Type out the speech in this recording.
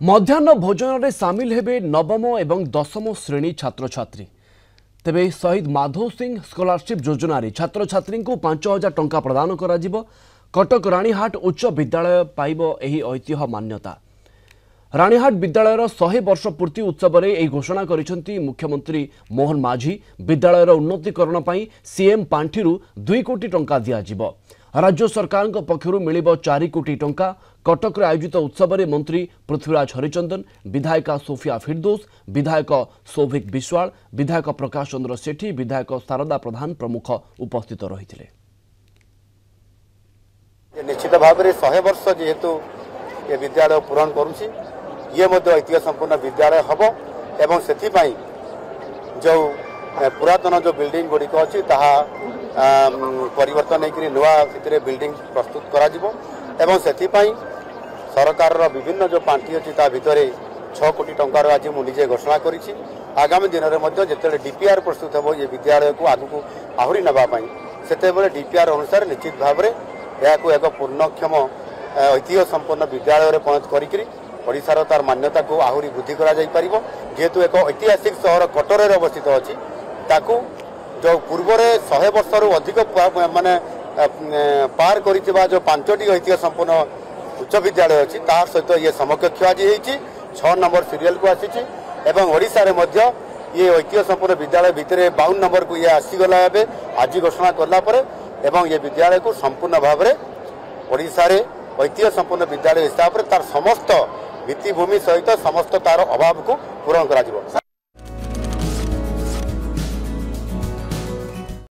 मध्याह्न भोजन में सामिल हेबे नवम एवं दशम श्रेणी छात्र छात्री। तेबे शहीद माधव सिंह स्कॉलरशिप योजन छात्र छात्री को 5,000 टंका प्रदान करा जिवो। कटक राणीहाट उच्च विद्यालय पाइबो एही ऐतिह्य मान्यता। राणीहाट विद्यालयर 100 वर्ष पूर्ति उत्सव में यह घोषणा करिसेंती मुख्यमंत्री मोहन माझी। विद्यालयर उन्नतीकरण पई सीएम पांठी 2 कोटी टंका दिया जिवो। राज्य सरकार पक्षरु मिलिबो 4 कोटी टंका। कटक आयोजित उत्सव में मंत्री पृथ्वीराज हरिचंदन, विधायिका सोफिया फिरदौस, विधायक सौभिक विश्वाल, विधायक प्रकाश चंद्र सेठी, विधायक शारदा प्रधान प्रमुख उपस्थित रही। निश्चित भाव में 100 वर्ष जेहेतु ये विद्यालय पूरण करुँची ये ऐतिह्य संपूर्ण विद्यालय हम एवं से जो पुरातन जो बिल्डिंग गुड़िक अच्छी परिवर्तन होकर नुआ बिल्डिंग प्रस्तुत करा से सरकार विभिन्न जो पांठी अच्छी भितर 6 कोटी टंकार आज मुझे घोषणा करी। आगामी दिन में जिते डीपीआर प्रस्तुत हो ये विद्यालय को आगू आहरी नापी से डीपीआर अनुसार निश्चित भाव में यह एक पूर्णक्षम ऐतिह्य संपन्न विद्यालय परिणत करिशार तार मान्यता को आहरी वृद्धि जेहेतु एक ऐतिहासिक सहर कटर अवस्थित अच्छी जो पूर्व 100 वर्ष अधिक माने पार कर जो 5टी ऐतिह्य संपन्न उच्च विद्यालय अच्छी तार सहित ये समकक्ष आज 6 नंबर सीरियल को आसी ओडिशा रे मध्य ये ऐतिह्य संपन्न विद्यालय भितर 52 नंबर को ये आसीगला आज घोषणा कला ये विद्यालय को संपूर्ण भाव में ओडिशा रे ऐतिह्य संपन्न विद्यालय हिसाब से तार समस्त भित्तिभूमि सहित समस्त तार अभाव को पूरण करा।